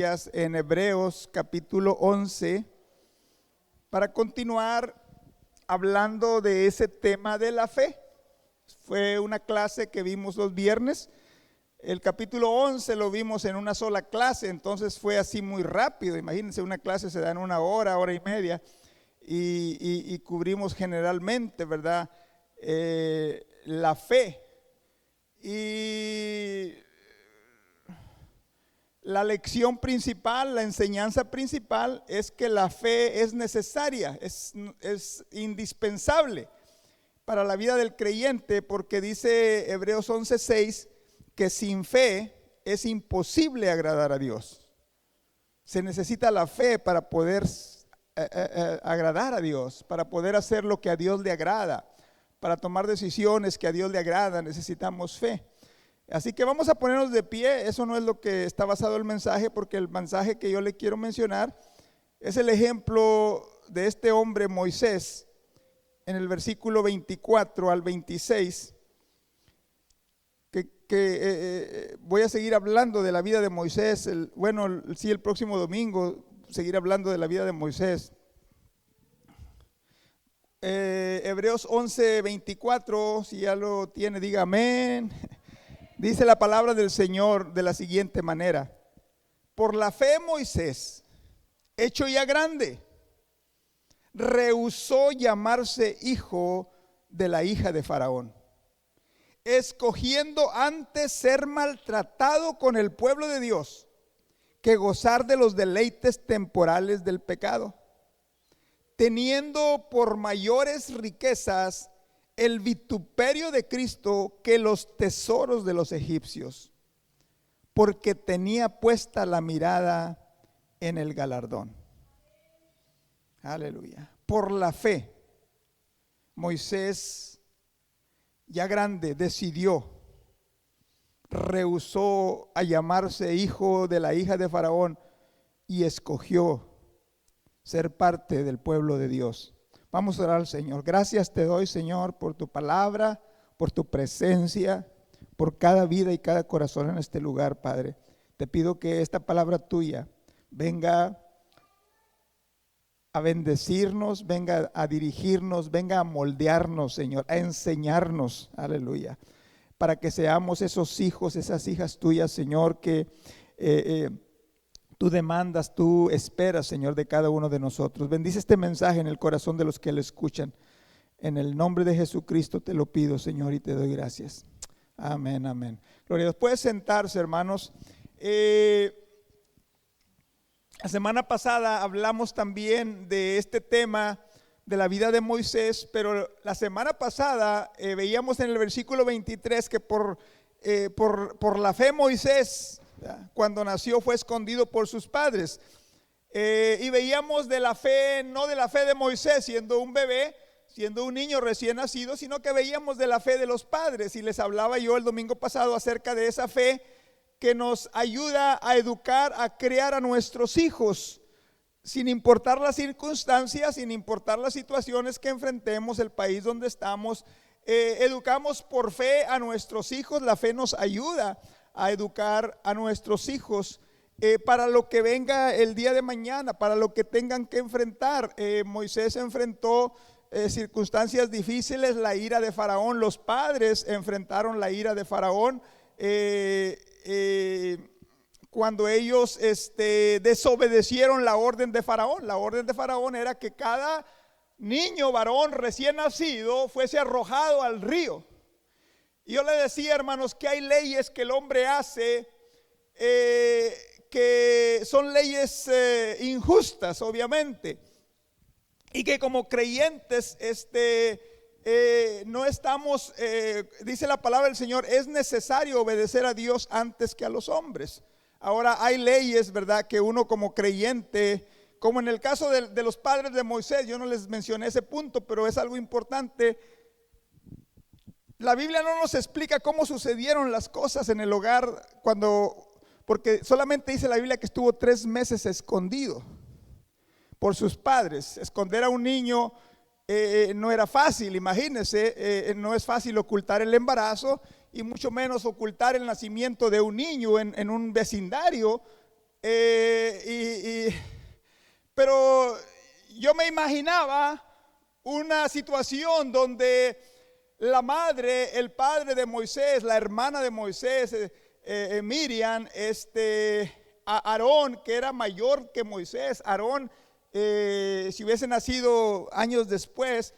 En Hebreos capítulo 11 para continuar hablando de ese tema de la fe. Fue una clase que vimos los viernes. El capítulo 11 lo vimos en una sola clase, entonces fue así muy rápido. Imagínense, una clase se da en una hora, hora y media, y cubrimos generalmente, ¿verdad? La fe. Y la lección principal, la enseñanza principal es que la fe es necesaria, es indispensable para la vida del creyente, porque dice Hebreos 11:6 que sin fe es imposible agradar a Dios. Se necesita la fe para poder agradar a Dios, para poder hacer lo que a Dios le agrada, para tomar decisiones que a Dios le agradan, necesitamos fe. Así que vamos a ponernos de pie. Eso no es lo que está basado el mensaje, porque el mensaje que yo le quiero mencionar es el ejemplo de este hombre Moisés en el versículo 24 al 26, voy a seguir hablando de la vida de Moisés. El próximo domingo seguir hablando de la vida de Moisés. Hebreos 11:24, si ya lo tiene, diga amén. Dice la palabra del Señor de la siguiente manera: por la fe Moisés, hecho ya grande, rehusó llamarse hijo de la hija de Faraón, escogiendo antes ser maltratado con el pueblo de Dios que gozar de los deleites temporales del pecado, teniendo por mayores riquezas el vituperio de Cristo que los tesoros de los egipcios, porque tenía puesta la mirada en el galardón. Aleluya. Por la fe, Moisés, ya grande, rehusó a llamarse hijo de la hija de Faraón y escogió ser parte del pueblo de Dios. Vamos a orar al Señor. Gracias te doy, Señor, por tu palabra, por tu presencia, por cada vida y cada corazón en este lugar, Padre. Te pido que esta palabra tuya venga a bendecirnos, venga a dirigirnos, venga a moldearnos, Señor, a enseñarnos, aleluya, para que seamos esos hijos, esas hijas tuyas, Señor, que tú demandas, tú esperas, Señor, de cada uno de nosotros. Bendice este mensaje en el corazón de los que lo escuchan. En el nombre de Jesucristo te lo pido, Señor, y te doy gracias. Amén, amén. Gloria a Dios. Puede sentarse, hermanos. La semana pasada hablamos también de este tema de la vida de Moisés, pero la semana pasada veíamos en el versículo 23 que por la fe Moisés, cuando nació, fue escondido por sus padres, y veíamos de la fe, no de la fe de Moisés siendo un bebé, siendo un niño recién nacido, sino que veíamos de la fe de los padres. Y les hablaba yo el domingo pasado acerca de esa fe que nos ayuda a educar, a criar a nuestros hijos, sin importar las circunstancias, sin importar las situaciones que enfrentemos, el país donde estamos. Educamos por fe a nuestros hijos. La fe nos ayuda a educar a nuestros hijos para lo que venga el día de mañana, para lo que tengan que enfrentar. Moisés enfrentó circunstancias difíciles, la ira de Faraón. Los padres enfrentaron la ira de Faraón cuando ellos desobedecieron la orden de Faraón. La orden de Faraón era que cada niño varón recién nacido fuese arrojado al río. Y yo le decía, hermanos, que hay leyes que el hombre hace que son leyes injustas, obviamente, y que como creyentes no estamos, dice la palabra del Señor, es necesario obedecer a Dios antes que a los hombres. Ahora hay leyes, ¿verdad?, que uno como creyente, como en el caso de los padres de Moisés, yo no les mencioné ese punto, pero es algo importante. La Biblia no nos explica cómo sucedieron las cosas en el hogar porque solamente dice la Biblia que estuvo 3 meses escondido por sus padres. Esconder a un niño no era fácil, imagínense, no es fácil ocultar el embarazo y mucho menos ocultar el nacimiento de un niño en un vecindario Pero yo me imaginaba una situación donde la madre, el padre de Moisés, la hermana de Moisés, Miriam, a Aarón, que era mayor que Moisés. Aarón, si hubiese nacido años después,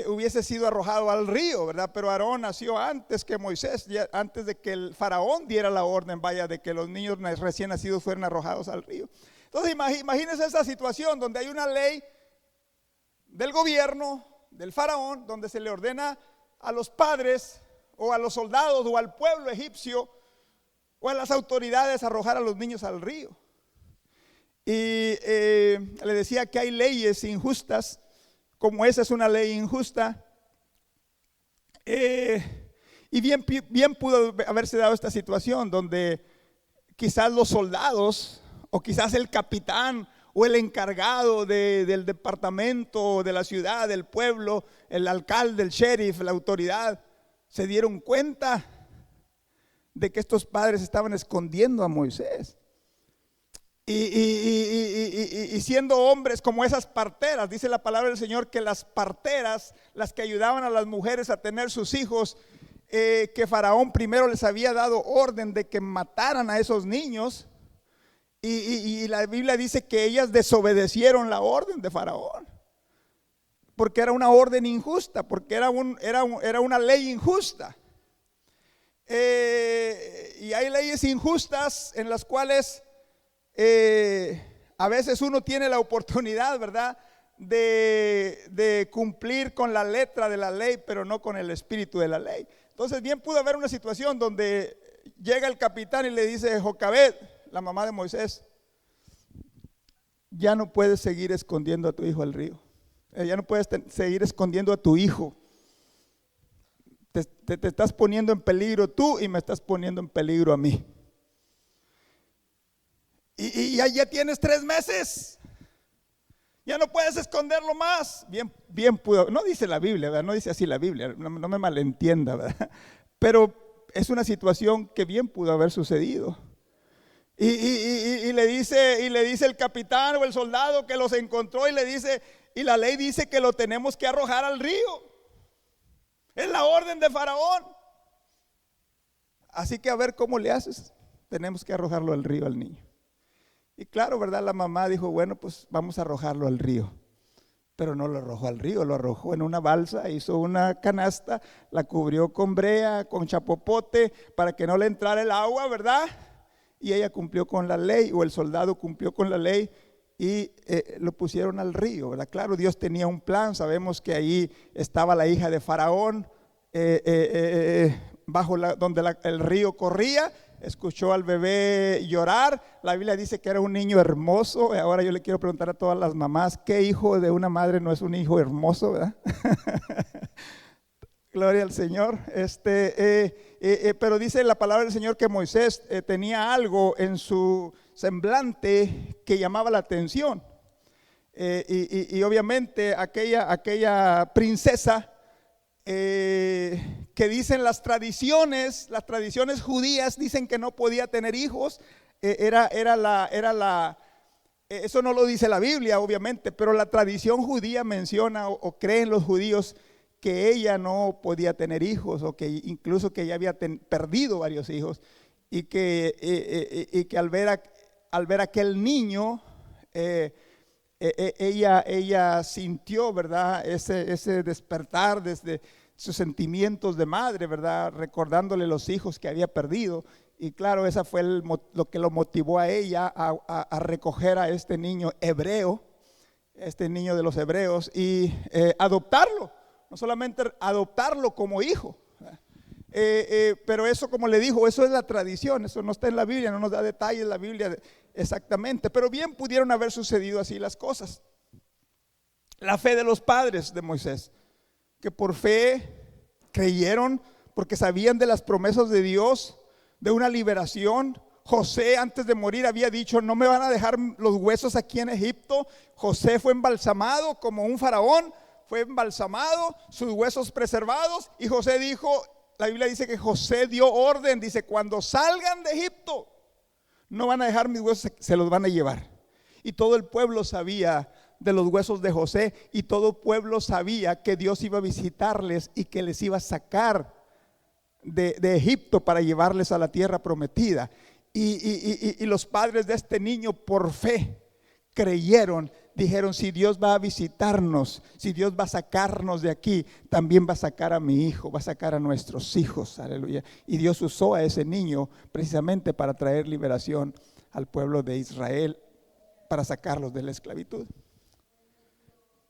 hubiese sido arrojado al río, ¿verdad? Pero Aarón nació antes que Moisés, ya antes de que el faraón diera la orden, vaya, de que los niños recién nacidos fueran arrojados al río. Entonces imagínense esa situación donde hay una ley del gobierno, del faraón, donde se le ordena a los padres o a los soldados o al pueblo egipcio o a las autoridades arrojar a los niños al río. Y le decía que hay leyes injustas, como esa es una ley injusta. Y bien pudo haberse dado esta situación donde quizás los soldados o quizás el capitán o el encargado del departamento, de la ciudad, del pueblo, el alcalde, el sheriff, la autoridad, se dieron cuenta de que estos padres estaban escondiendo a Moisés. Y siendo hombres como esas parteras, dice la palabra del Señor que las parteras, las que ayudaban a las mujeres a tener sus hijos, que Faraón primero les había dado orden de que mataran a esos niños. Y la Biblia dice que ellas desobedecieron la orden de Faraón, porque era una orden injusta, porque era una ley injusta. Y hay leyes injustas en las cuales a veces uno tiene la oportunidad, ¿verdad?, de cumplir con la letra de la ley, pero no con el espíritu de la ley. Entonces bien pudo haber una situación donde llega el capitán y le dice: Jocabed, la mamá de Moisés, ya no puedes seguir escondiendo a tu hijo al río. Ya no puedes seguir escondiendo a tu hijo. Te estás poniendo en peligro tú y me estás poniendo en peligro a mí. Y ya tienes 3 meses. Ya no puedes esconderlo más. Bien pudo. No dice la Biblia, ¿verdad? No dice así la Biblia. No me malentienda, ¿verdad? Pero es una situación que bien pudo haber sucedido. Y le dice el capitán o el soldado que los encontró y le dice: y la ley dice que lo tenemos que arrojar al río. Es la orden de Faraón. Así que a ver cómo le haces. Tenemos que arrojarlo al río al niño. Y claro, ¿verdad? La mamá dijo: bueno, pues vamos a arrojarlo al río. Pero no lo arrojó al río, lo arrojó en una balsa, hizo una canasta, la cubrió con brea, con chapopote, para que no le entrara el agua, ¿verdad? Y ella cumplió con la ley, o el soldado cumplió con la ley, y lo pusieron al río, ¿verdad? Claro, Dios tenía un plan. Sabemos que ahí estaba la hija de Faraón, bajo donde el río corría. Escuchó al bebé llorar. La Biblia dice que era un niño hermoso. Ahora yo le quiero preguntar a todas las mamás: ¿qué hijo de una madre no es un hijo hermoso, verdad? Gloria al Señor. Pero dice la palabra del Señor que Moisés tenía algo en su semblante que llamaba la atención. Y obviamente aquella princesa, que dicen las tradiciones judías dicen que no podía tener hijos. Eso no lo dice la Biblia, obviamente, pero la tradición judía menciona o creen los judíos que ella no podía tener hijos, o que incluso que ella había perdido varios hijos, y que al ver aquel niño, ella sintió, ¿verdad?, ese despertar desde sus sentimientos de madre, ¿verdad?, recordándole los hijos que había perdido. Y claro, esa fue lo que lo motivó a ella a recoger a este niño hebreo, este niño de los hebreos, y adoptarlo. No solamente adoptarlo como hijo, pero eso, como le dijo, eso es la tradición. Eso no está en la Biblia, no nos da detalles la Biblia exactamente, pero bien pudieron haber sucedido así las cosas. La fe de los padres de Moisés, que por fe creyeron, porque sabían de las promesas de Dios, de una liberación. José, antes de morir, había dicho: no me van a dejar los huesos aquí en Egipto. José fue embalsamado como un faraón, fue embalsamado, sus huesos preservados. Y José dijo, la Biblia dice que José dio orden, dice: cuando salgan de Egipto, No van a dejar mis huesos, se los van a llevar. Y todo el pueblo sabía de los huesos de José, y todo el pueblo sabía que Dios iba a visitarles y que les iba a sacar de Egipto para llevarles a la tierra prometida. Y los padres de este niño, por fe, creyeron, dijeron: si Dios va a visitarnos, si Dios va a sacarnos de aquí, también va a sacar a mi hijo, va a sacar a nuestros hijos, aleluya. Y Dios usó a ese niño precisamente para traer liberación al pueblo de Israel, para sacarlos de la esclavitud.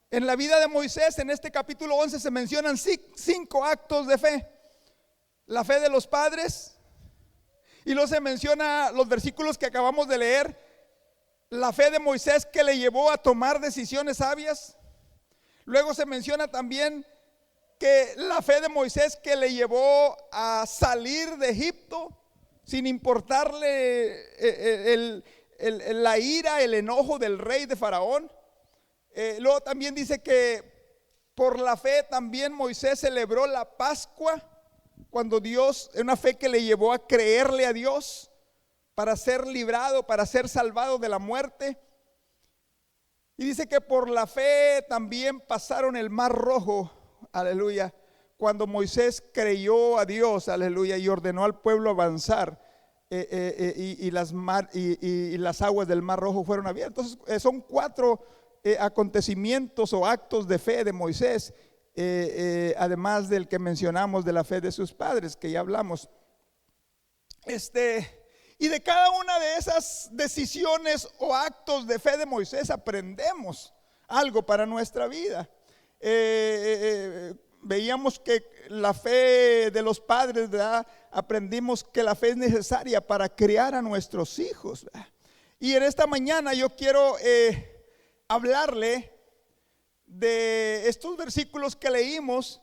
En la vida de Moisés, en este capítulo 11, se mencionan 5 actos de fe. La fe de los padres, y luego se menciona los versículos que acabamos de leer, la fe de Moisés que le llevó a tomar decisiones sabias. Luego se menciona también que la fe de Moisés que le llevó a salir de Egipto sin importarle la ira, el enojo del rey de Faraón. Luego también dice que por la fe también Moisés celebró la Pascua, cuando Dios, una fe que le llevó a creerle a Dios para ser librado, para ser salvado de la muerte. Y dice que por la fe también pasaron el Mar Rojo, aleluya, cuando Moisés creyó a Dios, aleluya, y ordenó al pueblo avanzar, y las aguas del Mar Rojo fueron abiertas. Entonces, son 4 acontecimientos o actos de fe de Moisés, además del que mencionamos de la fe de sus padres, que ya hablamos. Y de cada una de esas decisiones o actos de fe de Moisés aprendemos algo para nuestra vida. Veíamos que la fe de los padres, ¿verdad? Aprendimos que la fe es necesaria para criar a nuestros hijos, ¿verdad? Y en esta mañana yo quiero hablarle de estos versículos que leímos,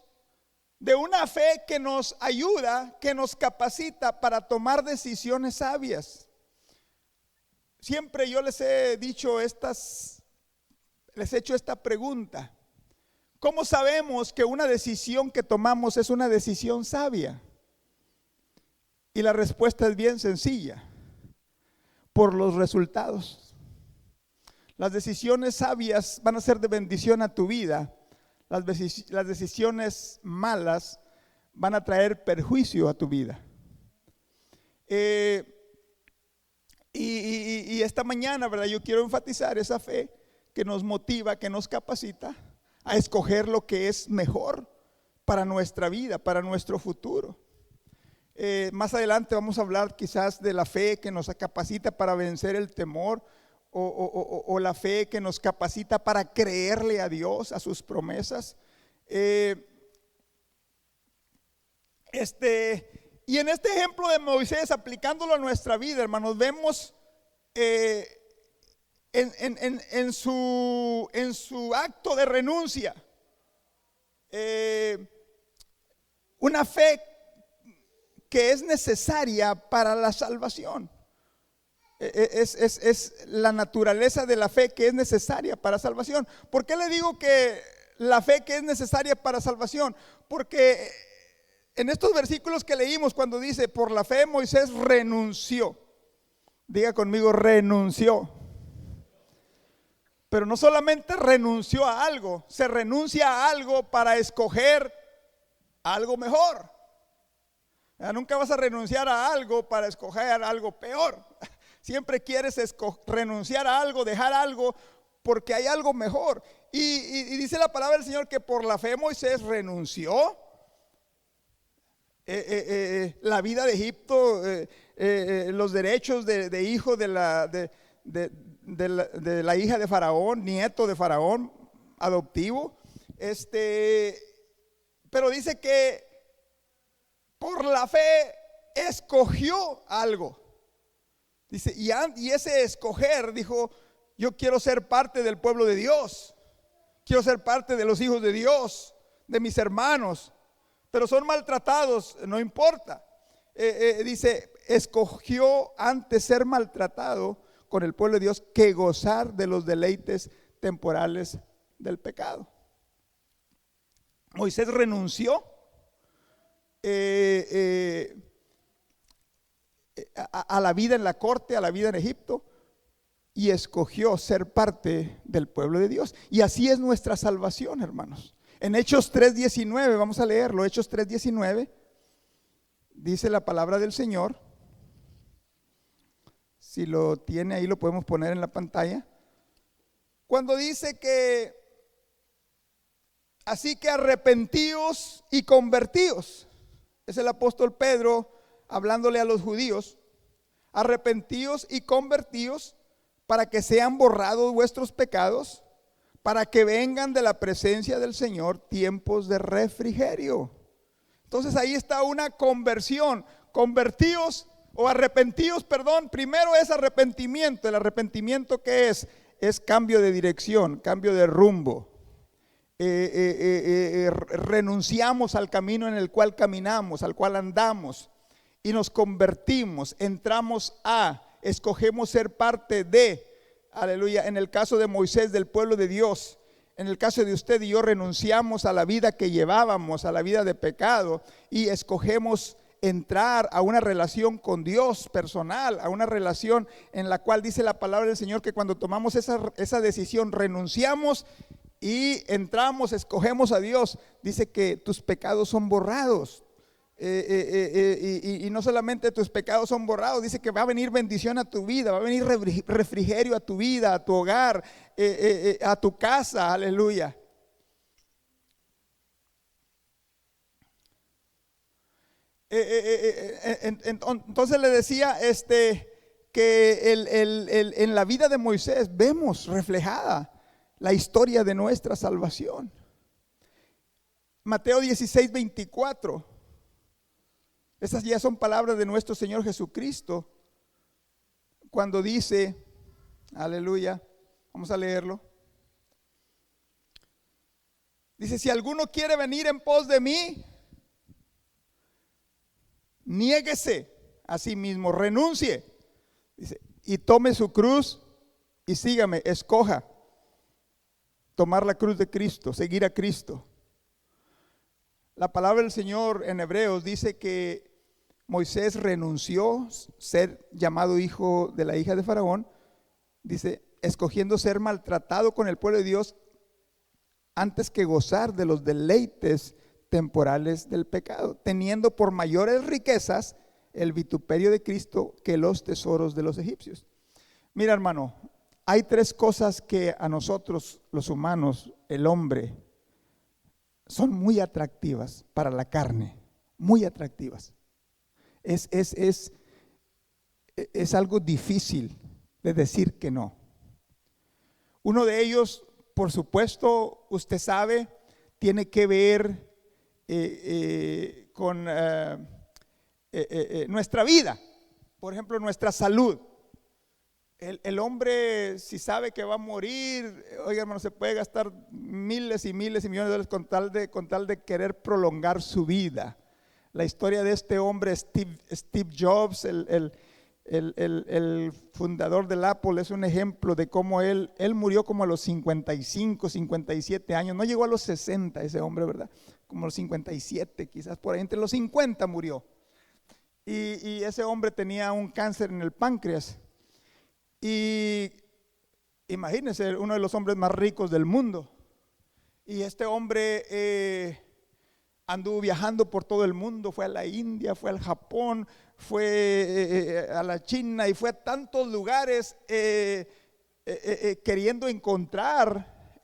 de una fe que nos ayuda, que nos capacita para tomar decisiones sabias. Siempre yo les he hecho esta pregunta: ¿cómo sabemos que una decisión que tomamos es una decisión sabia? Y la respuesta es bien sencilla: por los resultados. Las decisiones sabias van a ser de bendición a tu vida. Las decisiones malas van a traer perjuicio a tu vida. Y esta mañana, ¿verdad? Yo quiero enfatizar esa fe que nos motiva, que nos capacita a escoger lo que es mejor para nuestra vida, para nuestro futuro. Más adelante vamos a hablar quizás de la fe que nos capacita para vencer el temor, o la fe que nos capacita para creerle a Dios, a sus promesas. Y en este ejemplo de Moisés, aplicándolo a nuestra vida, hermanos, vemos en su acto de renuncia una fe que es necesaria para la salvación. Es la naturaleza de la fe que es necesaria para salvación. ¿Por qué le digo que la fe que es necesaria para salvación? Porque en estos versículos que leímos, cuando dice por la fe Moisés renunció, diga conmigo, renunció. Pero no solamente renunció a algo, se renuncia a algo para escoger algo mejor. Nunca vas a renunciar a algo para escoger algo peor. Siempre quieres renunciar a algo, dejar algo, porque hay algo mejor. Y dice la palabra del Señor que por la fe Moisés renunció la vida de Egipto, los derechos de hijo de la hija de Faraón, nieto de Faraón, adoptivo. Pero dice que por la fe escogió algo. Dice, y ese escoger, dijo: yo quiero ser parte del pueblo de Dios, quiero ser parte de los hijos de Dios, de mis hermanos, pero son maltratados, no importa. Dice, escogió antes ser maltratado con el pueblo de Dios que gozar de los deleites temporales del pecado. Moisés renunció a la vida en la corte, a la vida en Egipto, y escogió ser parte del pueblo de Dios. Y así es nuestra salvación, hermanos. En Hechos 3:19, vamos a leerlo, Hechos 3:19, dice la palabra del Señor. Si lo tiene ahí, lo podemos poner en la pantalla. Cuando dice que, así que arrepentíos y convertíos. Es el apóstol Pedro hablándole a los judíos. Arrepentíos y convertíos para que sean borrados vuestros pecados, para que vengan de la presencia del Señor tiempos de refrigerio. Entonces ahí está una conversión. Convertíos o arrepentíos, perdón. Primero es arrepentimiento. ¿El arrepentimiento qué es? Es cambio de dirección, cambio de rumbo. Renunciamos al camino en el cual caminamos, al cual andamos, y nos convertimos, entramos escogemos ser parte de, aleluya. En el caso de Moisés, del pueblo de Dios. En el caso de usted y yo, renunciamos a la vida que llevábamos, a la vida de pecado, y escogemos entrar a una relación con Dios personal, a una relación en la cual dice la palabra del Señor que cuando tomamos esa decisión, renunciamos y entramos, escogemos a Dios, dice que tus pecados son borrados. Y no solamente tus pecados son borrados, dice que va a venir bendición a tu vida, va a venir refrigerio a tu vida, a tu hogar, a tu casa, aleluya. Entonces le decía que en la vida de Moisés vemos reflejada la historia de nuestra salvación. Mateo 16:24. Esas ya son palabras de nuestro Señor Jesucristo, cuando dice, aleluya, vamos a leerlo. Dice, si alguno quiere venir en pos de mí, niéguese a sí mismo, renuncie, dice, y tome su cruz y sígame. Escoja tomar la cruz de Cristo, seguir a Cristo. La palabra del Señor en Hebreos dice que Moisés renunció ser llamado hijo de la hija de Faraón, dice, escogiendo ser maltratado con el pueblo de Dios antes que gozar de los deleites temporales del pecado, teniendo por mayores riquezas el vituperio de Cristo que los tesoros de los egipcios. Mira, hermano, hay tres cosas que a nosotros los humanos, el hombre, son muy atractivas para la carne, muy atractivas. Es algo difícil de decir que no. Uno de ellos, por supuesto, usted sabe, tiene que ver con nuestra vida, por ejemplo, nuestra salud. El hombre, si sabe que va a morir, oiga, hermano, se puede gastar miles y miles y millones de dólares con tal de querer prolongar su vida. La historia de este hombre, Steve Jobs, el fundador del Apple, es un ejemplo de cómo él murió como a los 55, 57 años. No llegó a los 60 ese hombre, ¿verdad? Como a los 57, quizás por ahí, entre los 50 murió. Y ese hombre tenía un cáncer en el páncreas. Y imagínense, uno de los hombres más ricos del mundo. Y este hombre anduvo viajando por todo el mundo, fue a la India, fue al Japón, fue a la China y fue a tantos lugares queriendo encontrar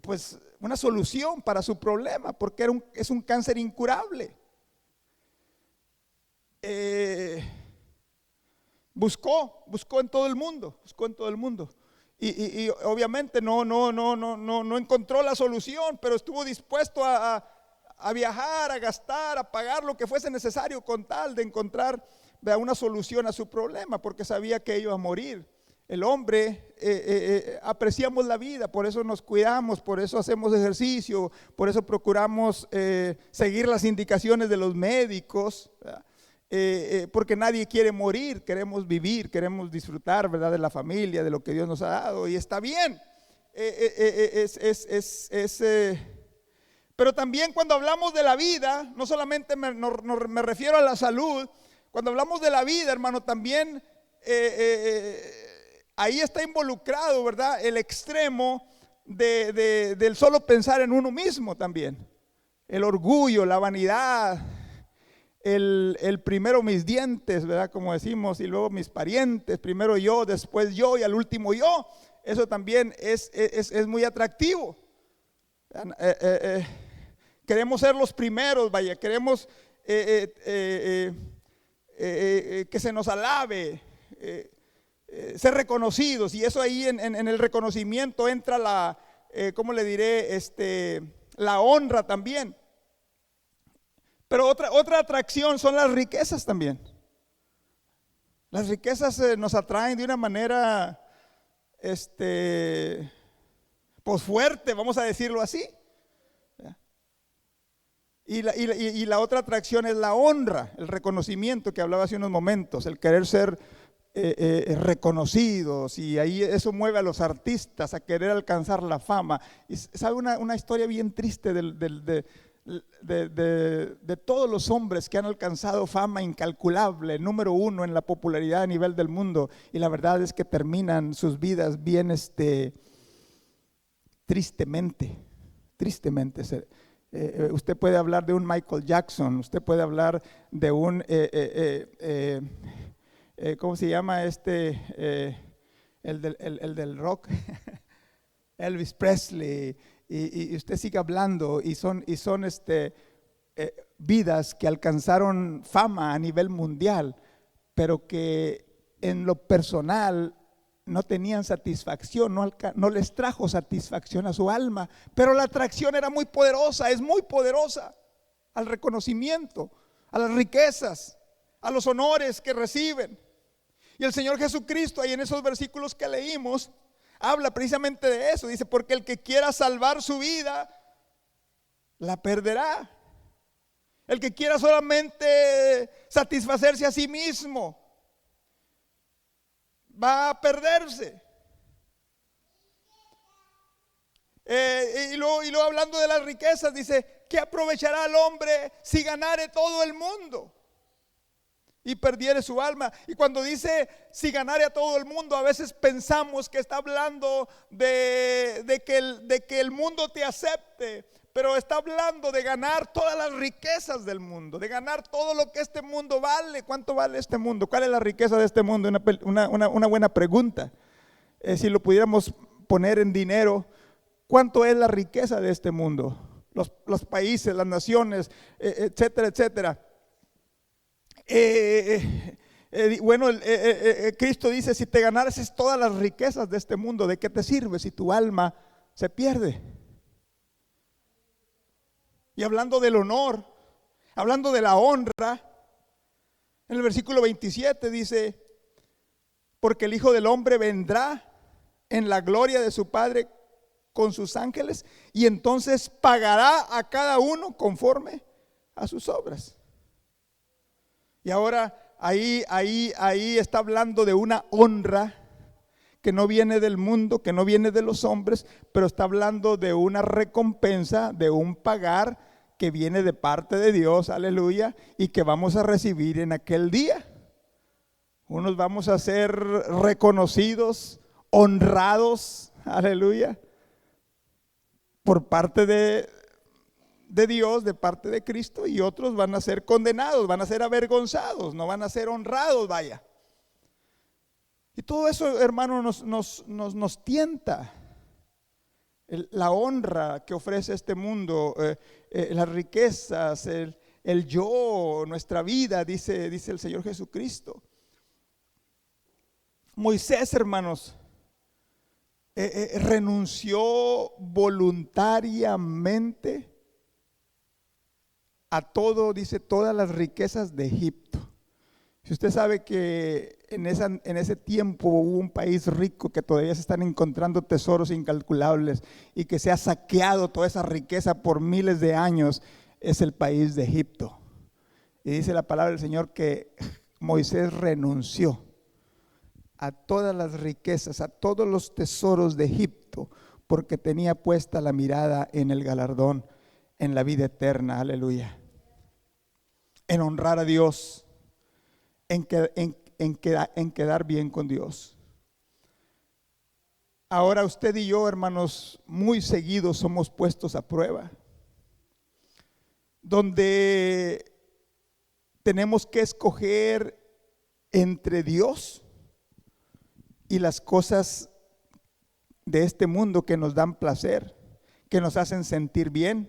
pues una solución para su problema, porque es un cáncer incurable. Buscó en todo el mundo, y obviamente no encontró la solución, pero estuvo dispuesto a viajar, a gastar, a pagar lo que fuese necesario con tal de encontrar una solución a su problema, porque sabía que iba a morir. El hombre apreciamos la vida, por eso nos cuidamos, por eso hacemos ejercicio, por eso procuramos seguir las indicaciones de los médicos, porque nadie quiere morir, queremos vivir, queremos disfrutar, ¿verdad?, de la familia, de lo que Dios nos ha pero Pero también cuando hablamos de la vida, no solamente me refiero a la salud, cuando hablamos de la vida, hermano, también ahí está involucrado, ¿verdad? El extremo del solo pensar en uno mismo también. El orgullo, la vanidad, el primero mis dientes, ¿verdad? Como decimos, y luego mis parientes, primero yo, después yo y al último yo. Eso también es muy atractivo. Queremos ser los primeros, vaya, queremos que se nos alabe, ser reconocidos, y eso ahí en el reconocimiento entra la, ¿cómo le diré? La honra también. Pero otra atracción son las riquezas también. Las riquezas nos atraen de una manera, pues fuerte, vamos a decirlo así. Y la otra atracción es la honra, el reconocimiento que hablaba hace unos momentos, el querer ser reconocidos, y ahí eso mueve a los artistas a querer alcanzar la fama. Y sabe una historia bien triste de todos los hombres que han alcanzado fama incalculable, número uno en la popularidad a nivel del mundo, y la verdad es que terminan sus vidas bien tristemente. Usted puede hablar de un Michael Jackson, usted puede hablar de un ¿cómo se llama el del rock? Elvis Presley, y usted sigue hablando, y son vidas que alcanzaron fama a nivel mundial, pero que en lo personal no tenían satisfacción, no les trajo satisfacción a su alma, pero la atracción era muy poderosa, es muy poderosa al reconocimiento, a las riquezas, a los honores que reciben. Y el Señor Jesucristo, ahí en esos versículos que leímos, habla precisamente de eso. Dice, porque el que quiera salvar su vida, la perderá. El que quiera solamente satisfacerse a sí mismo, va a perderse. Y luego hablando de las riquezas, dice, ¿qué aprovechará el hombre si ganare todo el mundo y perdiere su alma? Y cuando dice si ganare a todo el mundo, a veces pensamos que está hablando de que el mundo te acepte, pero está hablando de ganar todas las riquezas del mundo, de ganar todo lo que este mundo vale. ¿Cuánto vale este mundo? ¿Cuál es la riqueza de este mundo? Una buena pregunta. Si lo pudiéramos poner en dinero, ¿cuánto es la riqueza de este mundo? Los países, las naciones, etcétera, etcétera. Bueno, Cristo dice, si te ganaras todas las riquezas de este mundo, ¿de qué te sirve si tu alma se pierde? Y hablando del honor, hablando de la honra, en el versículo 27 dice, porque el Hijo del Hombre vendrá en la gloria de su Padre con sus ángeles, y entonces pagará a cada uno conforme a sus obras. Y ahora ahí está hablando de una honra que no viene del mundo, que no viene de los hombres, pero está hablando de una recompensa, de un pagar que viene de parte de Dios, aleluya, y que vamos a recibir en aquel día. Unos vamos a ser reconocidos, honrados, aleluya, por parte de Dios, de parte de Cristo, y otros van a ser condenados, van a ser avergonzados, no van a ser honrados, vaya. Y todo eso, hermano, nos tienta. La honra que ofrece este mundo, las riquezas, el yo, nuestra vida, dice el Señor Jesucristo. Moisés, hermanos, renunció voluntariamente a todo, dice, todas las riquezas de Egipto. Si usted sabe que en ese tiempo hubo un país rico que todavía se están encontrando tesoros incalculables y que se ha saqueado toda esa riqueza por miles de años, es el país de Egipto. Y dice la palabra del Señor que Moisés renunció a todas las riquezas, a todos los tesoros de Egipto, porque tenía puesta la mirada en el galardón en la vida eterna, aleluya. En honrar a Dios, en quedar bien con Dios. Ahora usted y yo, hermanos, muy seguidos somos puestos a prueba, donde tenemos que escoger entre Dios y las cosas de este mundo que nos dan placer, que nos hacen sentir bien.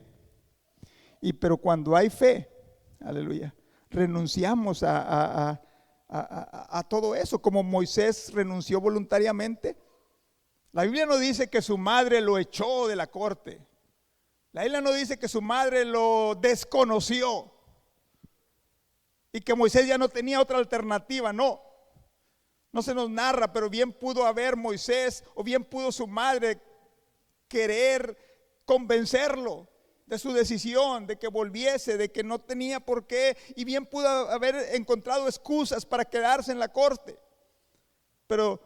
Pero cuando hay fe, aleluya, renunciamos a todo eso, como Moisés renunció voluntariamente. La Biblia no dice que su madre lo echó de la corte. La Biblia no dice que su madre lo desconoció y que Moisés ya no tenía otra alternativa. No se nos narra, pero bien pudo haber Moisés o bien pudo su madre querer convencerlo de su decisión, de que volviese, de que no tenía por qué, y bien pudo haber encontrado excusas para quedarse en la corte. Pero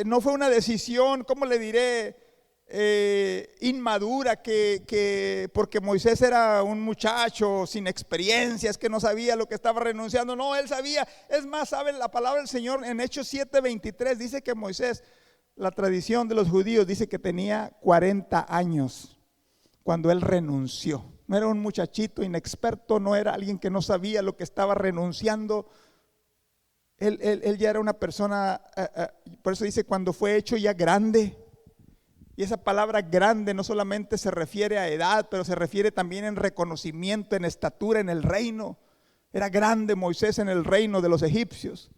no fue una decisión, ¿cómo le diré? Inmadura, que porque Moisés era un muchacho sin experiencias, que no sabía lo que estaba renunciando. No, él sabía. Es más, sabe la palabra del Señor en Hechos 7:23, dice que Moisés, la tradición de los judíos dice que tenía 40 años cuando él renunció. No era un muchachito inexperto, no era alguien que no sabía lo que estaba renunciando. Él ya era una persona, por eso dice cuando fue hecho ya grande. Y esa palabra grande no solamente se refiere a edad, pero se refiere también en reconocimiento, en estatura, en el reino. Era grande Moisés en el reino de los egipcios.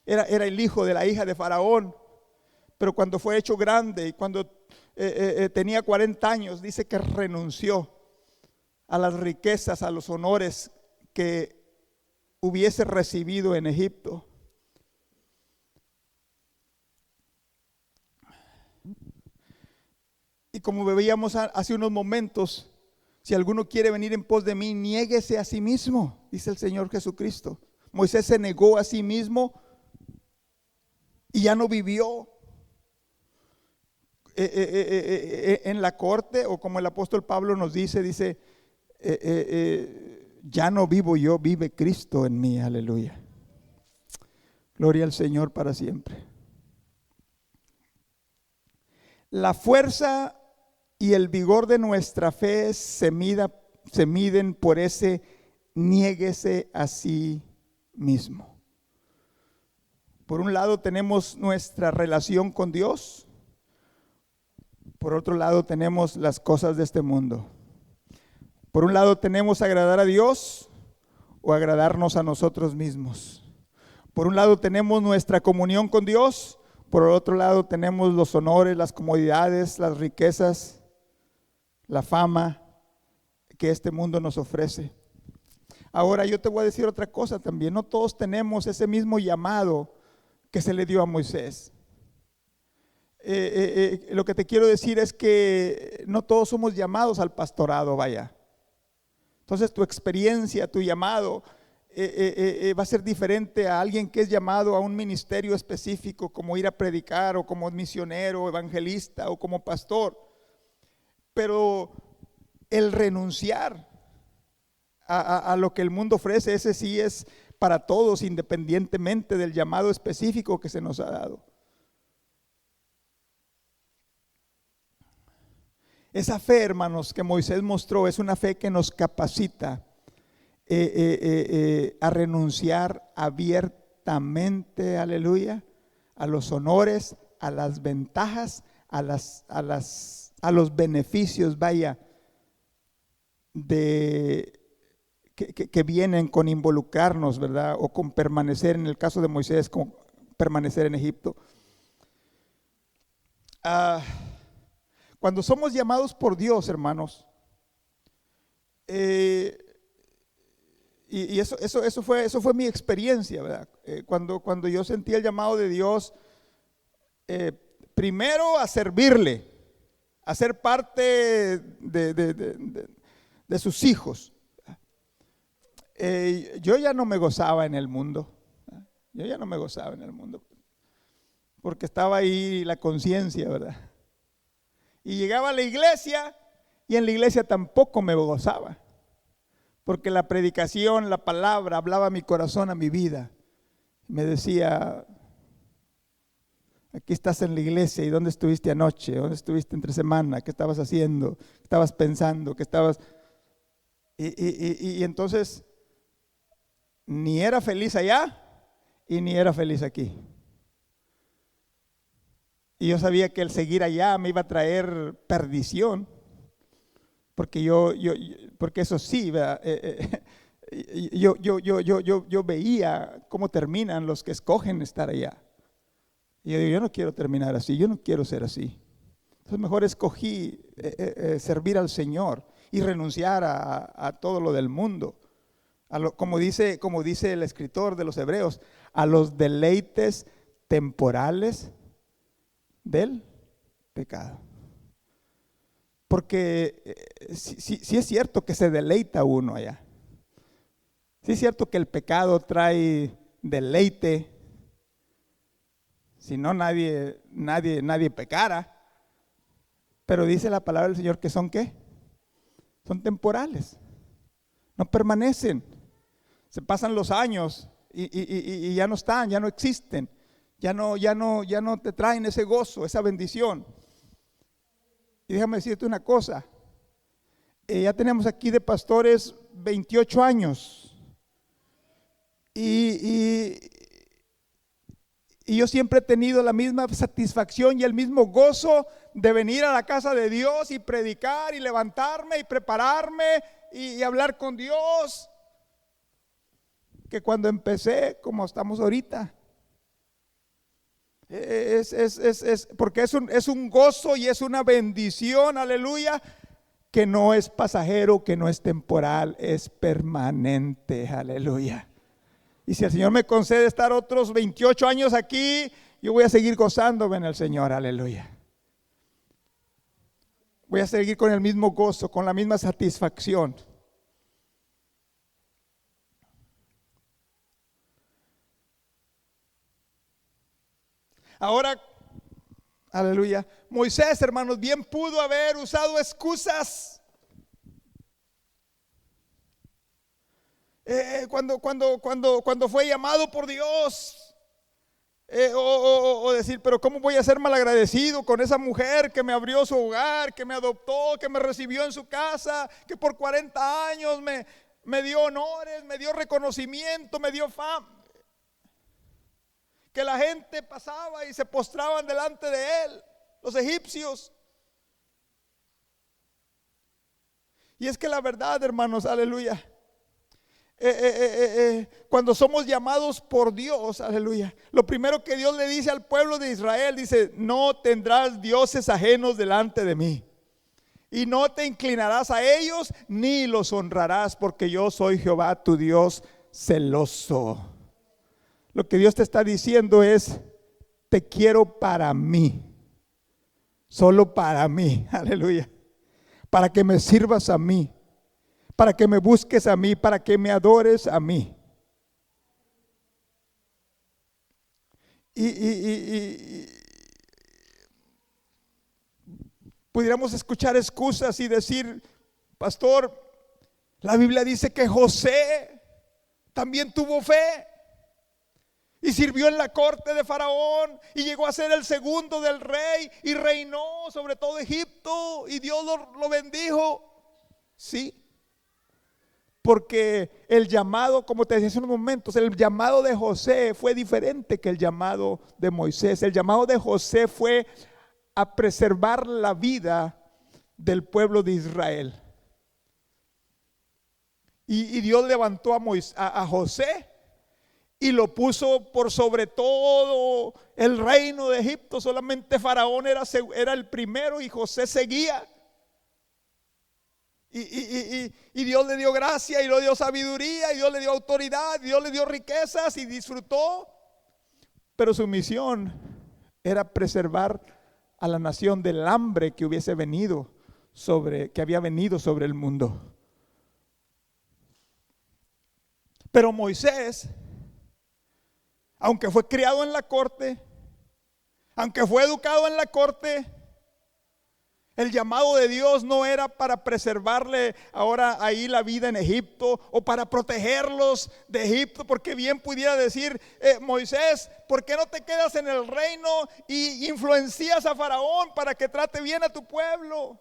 Era el hijo de la hija de Faraón. Pero cuando fue hecho grande y cuando tenía 40 años, dice que renunció a las riquezas, a los honores que hubiese recibido en Egipto. Y como veíamos hace unos momentos, si alguno quiere venir en pos de mí, niéguese a sí mismo, dice el Señor Jesucristo. Moisés se negó a sí mismo y ya no vivió en la corte, o como el apóstol Pablo nos dice, ya no vivo yo, vive Cristo en mí, aleluya. Gloria al Señor para siempre. La fuerza y el vigor de nuestra fe se miden por ese niéguese a sí mismo. Por un lado tenemos nuestra relación con Dios, por otro lado tenemos las cosas de este mundo. Por un lado tenemos agradar a Dios o agradarnos a nosotros mismos. Por un lado tenemos nuestra comunión con Dios, por otro lado tenemos los honores, las comodidades, las riquezas, la fama que este mundo nos ofrece. Ahora yo te voy a decir otra cosa también, no todos tenemos ese mismo llamado que se le dio a Moisés. Lo que te quiero decir es que no todos somos llamados al pastorado, vaya. Entonces tu experiencia, tu llamado va a ser diferente a alguien que es llamado a un ministerio específico, como ir a predicar, o como misionero, evangelista, o como pastor. Pero el renunciar a lo que el mundo ofrece, ese sí es para todos, independientemente del llamado específico que se nos ha dado. Esa fe, hermanos, que Moisés mostró es una fe que nos capacita a renunciar abiertamente, aleluya, a los honores, a las ventajas, a los beneficios, vaya, que vienen con involucrarnos, ¿verdad? O con permanecer, en el caso de Moisés, con permanecer en Egipto. Cuando somos llamados por Dios, hermanos, y eso fue mi experiencia, ¿verdad? Cuando yo sentí el llamado de Dios, primero a servirle, a ser parte de sus hijos. Yo ya no me gozaba en el mundo, porque estaba ahí la conciencia, ¿verdad? Y llegaba a la iglesia Y en la iglesia tampoco me gozaba, porque la predicación, la palabra, hablaba a mi corazón, a mi vida. Me decía: aquí estás en la iglesia, ¿y dónde estuviste anoche? ¿Dónde estuviste entre semana? ¿Qué estabas haciendo? ¿Qué estabas pensando? ¿Qué estabas...? Y entonces ni era feliz allá y ni era feliz aquí. Y yo sabía que el seguir allá me iba a traer perdición, porque porque eso sí, ¿verdad? Yo veía cómo terminan los que escogen estar allá. Y yo digo: yo no quiero terminar así, yo no quiero ser así. Entonces mejor escogí servir al Señor y renunciar a todo lo del mundo. Como dice el escritor de los Hebreos, a los deleites temporales del pecado. Porque sí es cierto que se deleita uno allá. Sí es cierto que el pecado trae deleite. Si no, nadie pecara. Pero dice la palabra del Señor que son ¿qué? Son temporales. No permanecen. Se pasan los años y ya no están, ya no existen. Ya no te traen ese gozo, esa bendición. Y déjame decirte una cosa. Ya tenemos aquí de pastores 28 años. Y yo siempre he tenido la misma satisfacción y el mismo gozo de venir a la casa de Dios y predicar y levantarme y prepararme y hablar con Dios, que cuando empecé como estamos ahorita. Porque es un gozo y es una bendición, aleluya, que no es pasajero, que no es temporal, es permanente, aleluya. Y si el Señor me concede estar otros 28 años aquí, yo voy a seguir gozándome en el Señor, aleluya. Voy a seguir con el mismo gozo, con la misma satisfacción. Ahora, aleluya, Moisés, hermanos, bien pudo haber usado excusas. Cuando fue llamado por Dios, o decir: pero ¿cómo voy a ser malagradecido con esa mujer que me abrió su hogar, que me adoptó, que me recibió en su casa, que por 40 años me dio honores, me dio reconocimiento, me dio fama? Que la gente pasaba y se postraban delante de él, los egipcios. Y es que la verdad, hermanos, aleluya, cuando somos llamados por Dios, aleluya, lo primero que Dios le dice al pueblo de Israel, dice: no tendrás dioses ajenos delante de mí, y no te inclinarás a ellos ni los honrarás, porque yo soy Jehová tu Dios celoso. Lo que Dios te está diciendo es: te quiero para mí, solo para mí, aleluya, para que me sirvas a mí, para que me busques a mí, para que me adores a mí. Y pudiéramos escuchar excusas y decir: pastor, la Biblia dice que José también tuvo fe y sirvió en la corte de Faraón y llegó a ser el segundo del rey y reinó sobre todo Egipto y Dios lo bendijo. Sí, porque el llamado, como te decía hace unos momentos, el llamado de José fue diferente que el llamado de Moisés. El llamado de José fue a preservar la vida del pueblo de Israel. Y Dios levantó a José y lo puso por sobre todo el reino de Egipto. Solamente Faraón era el primero y José seguía. Y Dios le dio gracia y le dio sabiduría y Dios le dio autoridad, y Dios le dio riquezas y disfrutó. Pero su misión era preservar a la nación del hambre que había venido sobre el mundo. Pero Moisés, aunque fue criado en la corte, aunque fue educado en la corte, El llamado de Dios no era para preservarle ahora ahí la vida en Egipto o para protegerlos de Egipto, porque bien pudiera decir Moisés, ¿por qué no te quedas en el reino y influencias a Faraón para que trate bien a tu pueblo?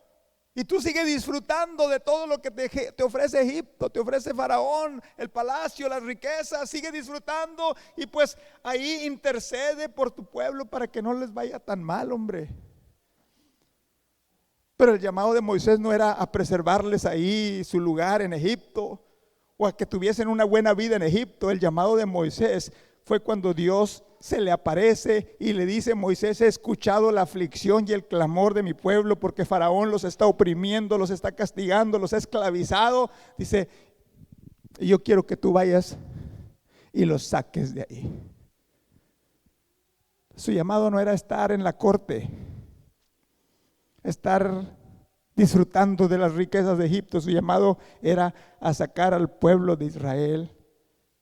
Y tú sigues disfrutando de todo lo que te ofrece Egipto, te ofrece Faraón, el palacio, las riquezas, sigue disfrutando y pues ahí intercede por tu pueblo para que no les vaya tan mal, hombre. Pero el llamado de Moisés no era a preservarles ahí su lugar en Egipto o a que tuviesen una buena vida en Egipto. El llamado de Moisés fue cuando Dios se le aparece y le dice: Moisés, he escuchado la aflicción y el clamor de mi pueblo porque Faraón los está oprimiendo, los está castigando, los ha esclavizado. Dice: yo quiero que tú vayas y los saques de ahí. Su llamado no era estar en la corte, estar disfrutando de las riquezas de Egipto. Su llamado era a sacar al pueblo de Israel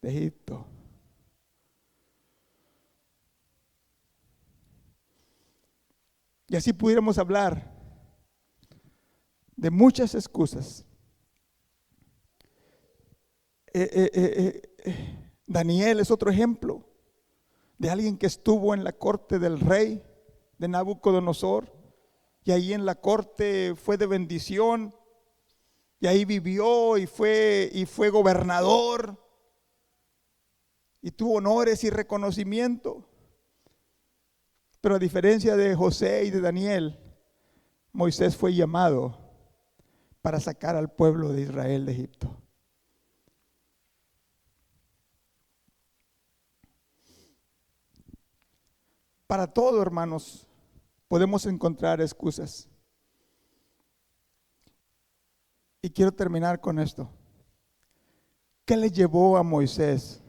de Egipto. Y así pudiéramos hablar de muchas excusas. Daniel es otro ejemplo de alguien que estuvo en la corte del rey de Nabucodonosor. Y ahí en la corte fue de bendición, y ahí vivió y fue gobernador, y tuvo honores y reconocimiento. Pero a diferencia de José y de Daniel, Moisés fue llamado para sacar al pueblo de Israel de Egipto. Para todo, hermanos, podemos encontrar excusas. Y quiero terminar con esto. ¿Qué le llevó a Moisés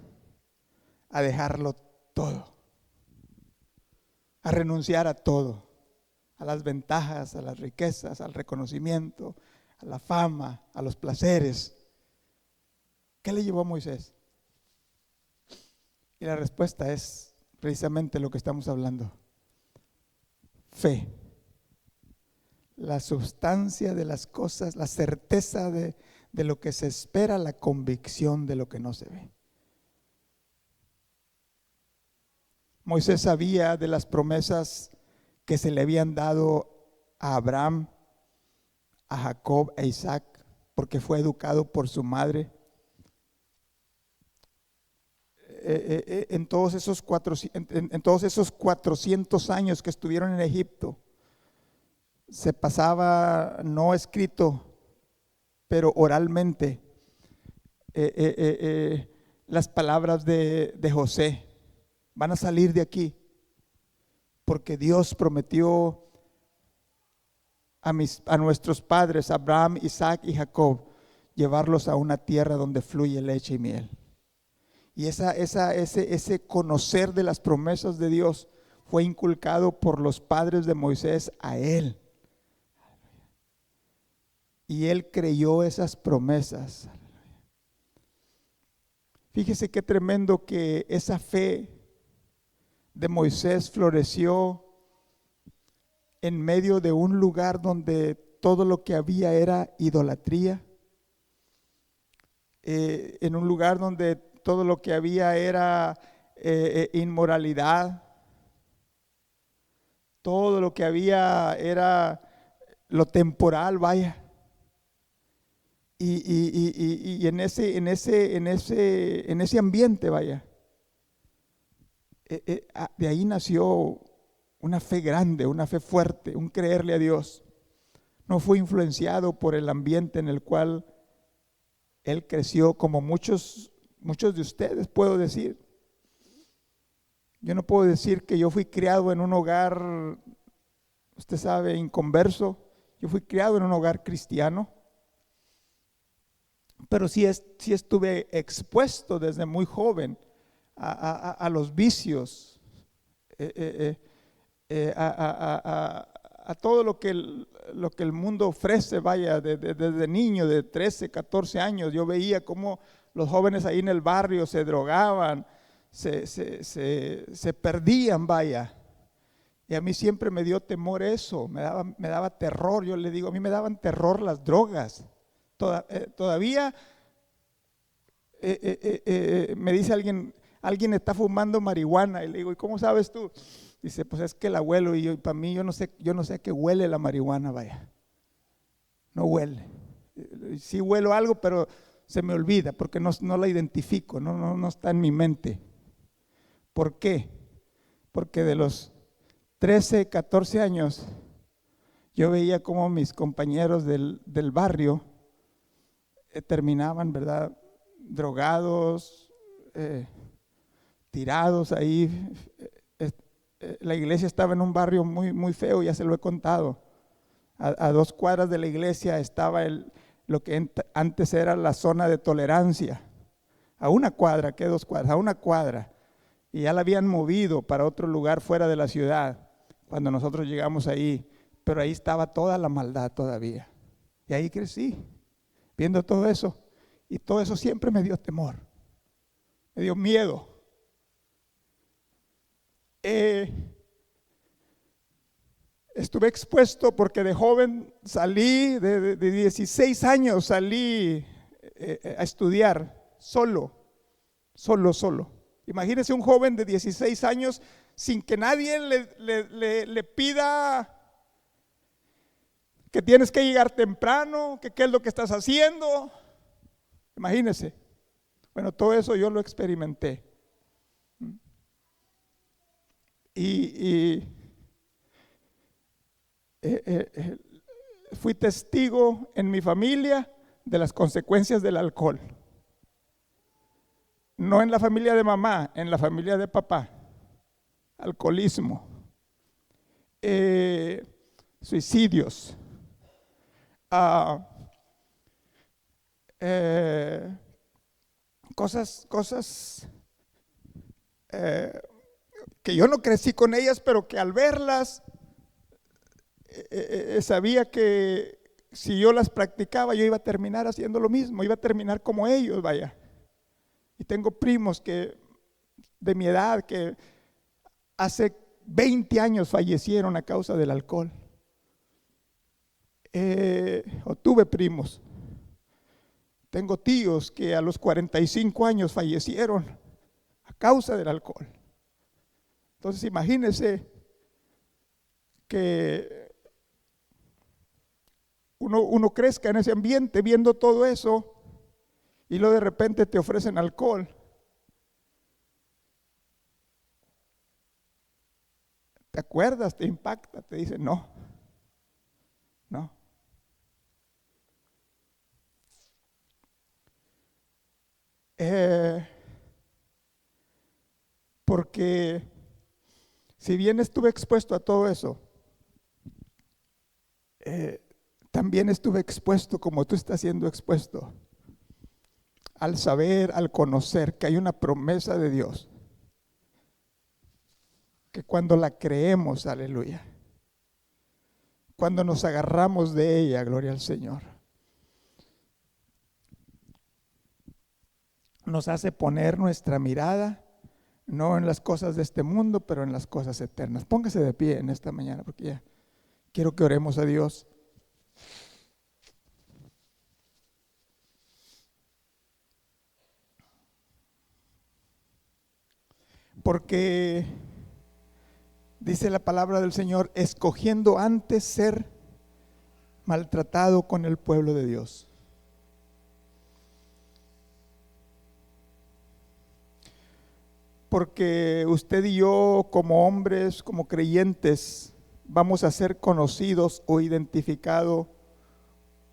a dejarlo todo? A renunciar a todo, a las ventajas, a las riquezas, al reconocimiento, a la fama, a los placeres. ¿Qué le llevó a Moisés? Y la respuesta es precisamente lo que estamos hablando. Fe, la sustancia de las cosas, la certeza de lo que se espera, la convicción de lo que no se ve. Moisés sabía de las promesas que se le habían dado a Abraham, a Jacob e Isaac, porque fue educado por su madre. En todos esos 400 años que estuvieron en Egipto, se pasaba, no escrito, pero oralmente, las palabras de José: van a salir de aquí, porque Dios prometió a nuestros padres, Abraham, Isaac y Jacob, llevarlos a una tierra donde fluye leche y miel. Y ese conocer de las promesas de Dios fue inculcado por los padres de Moisés a él. Y él creyó esas promesas. Fíjese qué tremendo que esa fe de Moisés floreció en medio de un lugar donde todo lo que había era idolatría, en un lugar donde todo lo que había era inmoralidad, todo lo que había era lo temporal, vaya. Y en ese ambiente, vaya, de ahí nació una fe grande, una fe fuerte, un creerle a Dios. No fue influenciado por el ambiente en el cual él creció, como muchos de ustedes, puedo decir. Yo no puedo decir que yo fui criado en un hogar, usted sabe, inconverso. Yo fui criado en un hogar cristiano, pero sí estuve expuesto desde muy joven a los vicios, a todo lo que el mundo ofrece, vaya, desde niño, de 13, 14 años. Yo veía cómo los jóvenes ahí en el barrio se drogaban, se perdían, vaya. Y a mí siempre me dio temor eso, me daba terror. Yo le digo, a mí me daban terror las drogas. Todavía me dice alguien está fumando marihuana. Y le digo, ¿y cómo sabes tú? Dice, pues es que la huelo. Y para mí yo no sé a qué huele la marihuana, vaya. No huele. Sí huelo algo, pero se me olvida porque no la identifico, no está en mi mente. ¿Por qué? Porque de los 13, 14 años, yo veía cómo mis compañeros del barrio terminaban, ¿verdad? Drogados, tirados ahí. La iglesia estaba en un barrio muy, muy feo, ya se lo he contado. A 2 cuadras de la iglesia estaba lo que antes era la zona de tolerancia. A 1 cuadra, ¿qué 2 cuadras? A 1 cuadra. Y ya la habían movido para otro lugar fuera de la ciudad cuando nosotros llegamos ahí, pero ahí estaba toda la maldad todavía. Y ahí crecí, viendo todo eso. Y todo eso siempre me dio temor, me dio miedo. Estuve expuesto porque de joven salí, de 16 años salí a estudiar solo. Imagínese un joven de 16 años sin que nadie le pida que tienes que llegar temprano, que qué es lo que estás haciendo. Imagínese. Bueno, todo eso yo lo experimenté. Y fui testigo en mi familia de las consecuencias del alcohol. No en la familia de mamá, en la familia de papá. Alcoholismo, suicidios, cosas que yo no crecí con ellas, pero que al verlas sabía que si yo las practicaba yo iba a terminar haciendo lo mismo, iba a terminar como ellos, vaya. Y tengo primos de mi edad que hace 20 años fallecieron a causa del alcohol. O tuve primos. Tengo tíos que a los 45 años fallecieron a causa del alcohol. Entonces imagínense que uno crezca en ese ambiente viendo todo eso y luego de repente te ofrecen alcohol. ¿Te acuerdas? Te impacta, te dicen no. Porque si bien estuve expuesto a todo eso, también estuve expuesto como tú estás siendo expuesto, al saber, al conocer que hay una promesa de Dios, que cuando la creemos, aleluya, cuando nos agarramos de ella, gloria al Señor, nos hace poner nuestra mirada no en las cosas de este mundo, pero en las cosas eternas. Póngase de pie en esta mañana porque ya quiero que oremos a Dios. Porque dice la palabra del Señor, escogiendo antes ser maltratado con el pueblo de Dios. Porque usted y yo como hombres, como creyentes, vamos a ser conocidos o identificados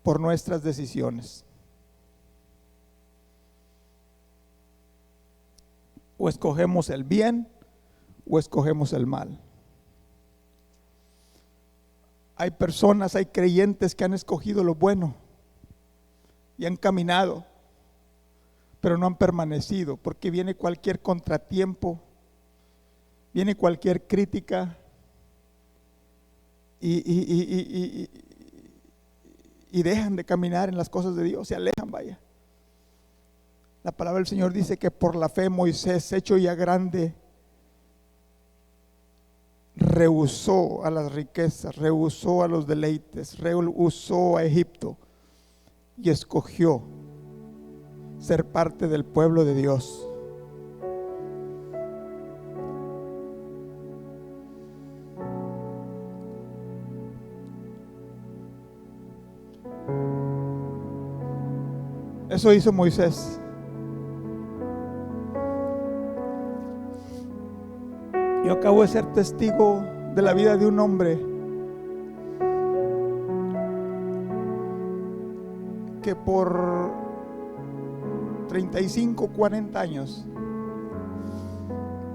por nuestras decisiones. O escogemos el bien o escogemos el mal. Hay personas, hay creyentes que han escogido lo bueno y han caminado, pero no han permanecido, porque viene cualquier contratiempo, viene cualquier crítica y dejan de caminar en las cosas de Dios, se alejan, vaya. La palabra del Señor dice que por la fe Moisés, hecho ya grande, rehusó a las riquezas, rehusó a los deleites, rehusó a Egipto y escogió ser parte del pueblo de Dios. Eso hizo Moisés. Yo acabo de ser testigo de la vida de un hombre que por 35, 40 años,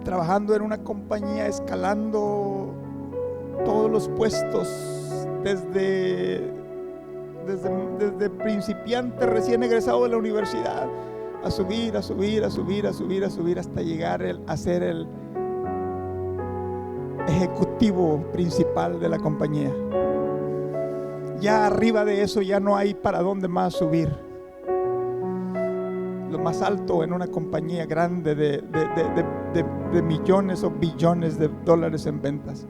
trabajando en una compañía, escalando todos los puestos, desde principiante recién egresado de la universidad, a subir hasta llegar a ser el ejecutivo principal de la compañía. Ya arriba de eso ya no hay para dónde más subir. Lo más alto en una compañía grande de millones o billones de dólares en ventas.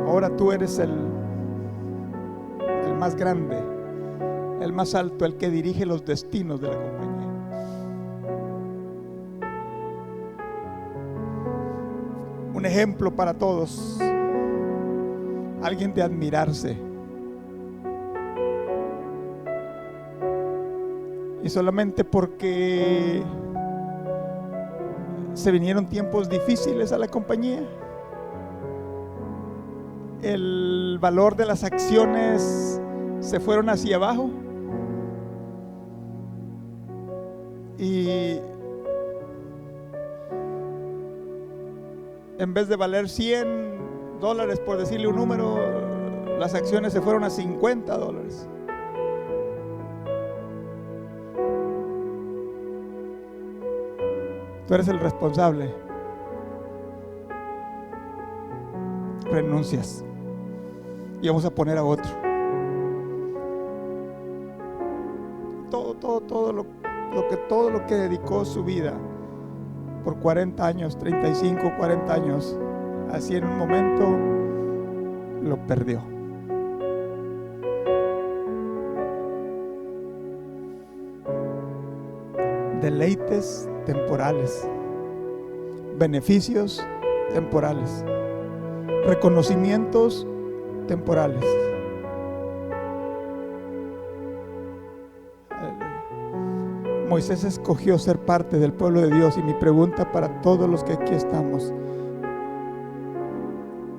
Ahora tú eres el más grande, el más alto, el que dirige los destinos de la compañía. Un ejemplo para todos, alguien de admirarse. Y solamente porque se vinieron tiempos difíciles a la compañía, el valor de las acciones se fueron hacia abajo y en vez de valer $100, por decirle un número, las acciones se fueron a $50. Tú eres el responsable. Renuncias y vamos a poner a otro. Todo lo que dedicó su vida por 40 años, 35, 40 años, así en un momento lo perdió. Deleites temporales, beneficios temporales, reconocimientos temporales. Moisés escogió ser parte del pueblo de Dios, y mi pregunta para todos los que aquí estamos: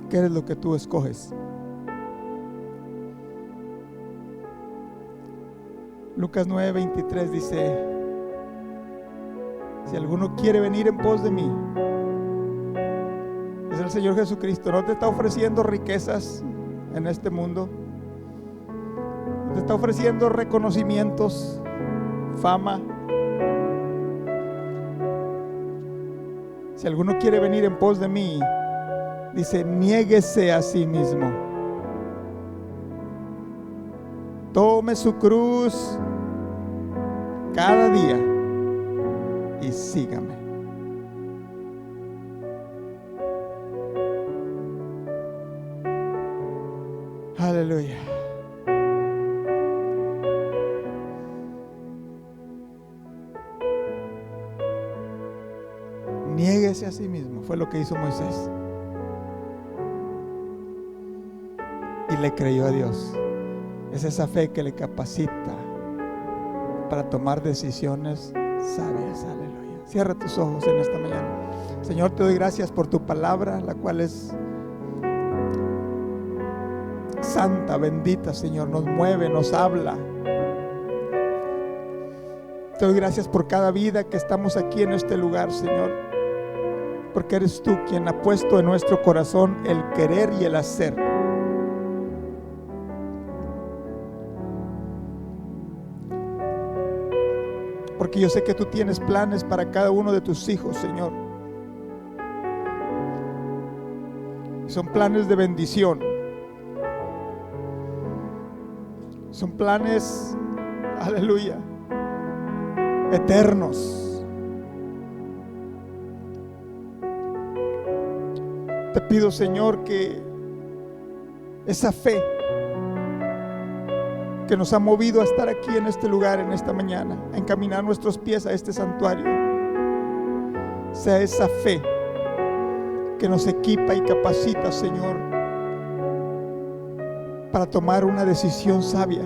¿qué es lo que tú escoges? Lucas 9:23 dice: si alguno quiere venir en pos de mí, es el Señor Jesucristo. No te está ofreciendo riquezas en este mundo, no te está ofreciendo reconocimientos, fama. Si alguno quiere venir en pos de mí, dice, niéguese a sí mismo, tome su cruz cada día y sígame. Aleluya. Niéguese a sí mismo, fue lo que hizo Moisés. Y le creyó a Dios. Es esa fe que le capacita para tomar decisiones sabias. Aleluya. Cierra tus ojos en esta mañana. Señor, te doy gracias por tu palabra, la cual es santa, bendita, Señor. Nos mueve, nos habla. Te doy gracias por cada vida que estamos aquí en este lugar, Señor, porque eres tú quien ha puesto en nuestro corazón el querer y el hacer. Porque yo sé que tú tienes planes para cada uno de tus hijos, Señor. Son planes de bendición. Son planes, aleluya, eternos. Te pido, Señor, que esa fe que nos ha movido a estar aquí en este lugar, en esta mañana, a encaminar nuestros pies a este santuario, sea esa fe que nos equipa y capacita, Señor, para tomar una decisión sabia.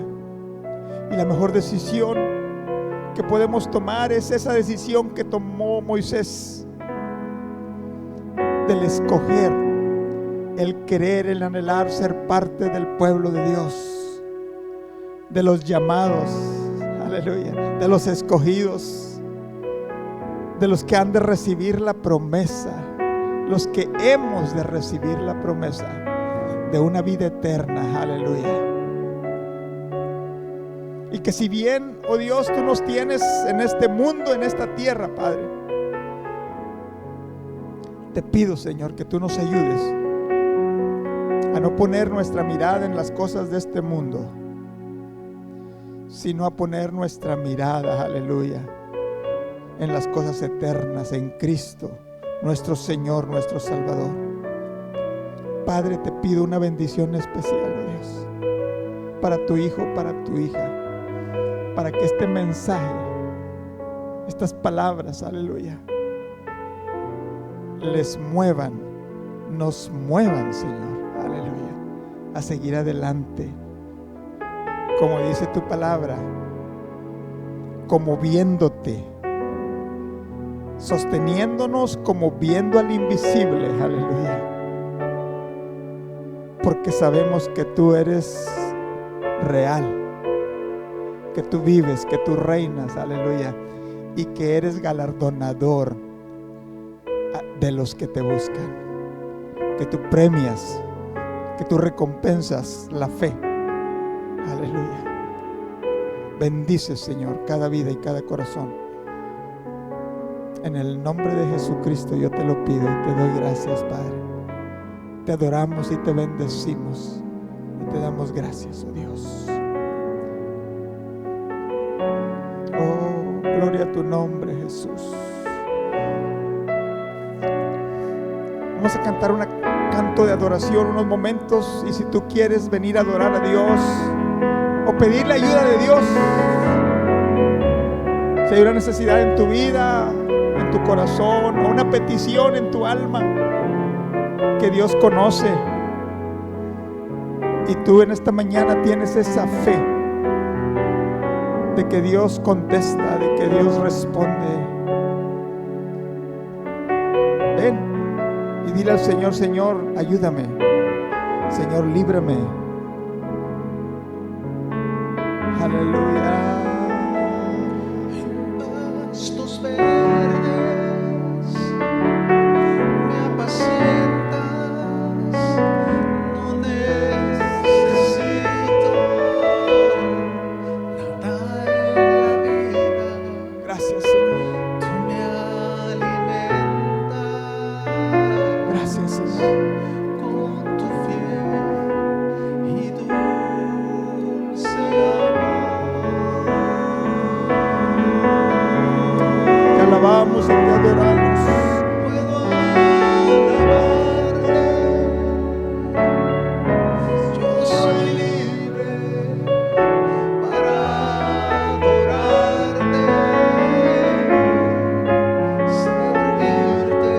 Y la mejor decisión que podemos tomar es esa decisión que tomó Moisés, del escoger, el querer, el anhelar ser parte del pueblo de Dios, de los llamados, aleluya, de los escogidos, de los que han de recibir la promesa, los que hemos de recibir la promesa de una vida eterna, aleluya. Y que si bien, oh Dios, tú nos tienes en este mundo, en esta tierra, Padre, te pido, Señor, que tú nos ayudes a no poner nuestra mirada en las cosas de este mundo, sino a poner nuestra mirada, aleluya, en las cosas eternas, en Cristo, nuestro Señor, nuestro Salvador. Padre, te pido una bendición especial, oh Dios, para tu hijo, para tu hija, para que este mensaje, estas palabras, aleluya, les muevan, nos muevan, Señor, aleluya, a seguir adelante, como dice tu palabra, como viéndote, sosteniéndonos como viendo al invisible, aleluya, porque sabemos que tú eres real, que tú vives, que tú reinas, aleluya, y que eres galardonador de los que te buscan, que tú premias, que tú recompensas la fe, aleluya. Bendice, Señor, cada vida y cada corazón. En el nombre de Jesucristo yo te lo pido y te doy gracias, Padre. Te adoramos y te bendecimos y te damos gracias, oh Dios. Oh, gloria a tu nombre, Jesús. Vamos a cantar un canto de adoración unos momentos, y si tú quieres venir a adorar a Dios o pedir la ayuda de Dios, si hay una necesidad en tu vida, en tu corazón, o una petición en tu alma que Dios conoce, y tú en esta mañana tienes esa fe de que Dios contesta, de que Dios responde, ven y dile al Señor: Señor, ayúdame, Señor, líbrame, aleluya. En pastos verdes me apacientas, no necesito nada en la vida. Gracias, Señor. Tú me alimentas. Gracias, Señor. Con tu fiel y dulce Te alabamos y te adoramos. puedo alabarte. Yo soy libre para adorarte, servirte.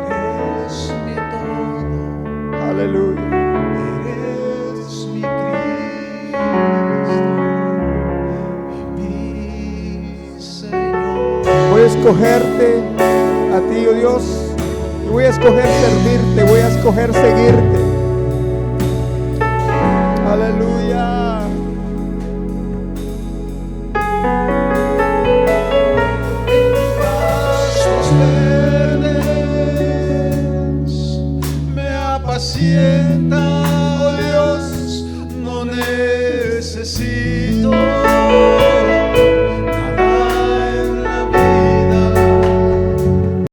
Eres mi todo, Aleluya. eres mi Cristo y mi Señor. Voy a escogerte a ti, oh Dios, y voy a escoger servirte, voy a escoger seguirte. Aleluya. Pastos verdes me apacientan, oh Dios, no necesito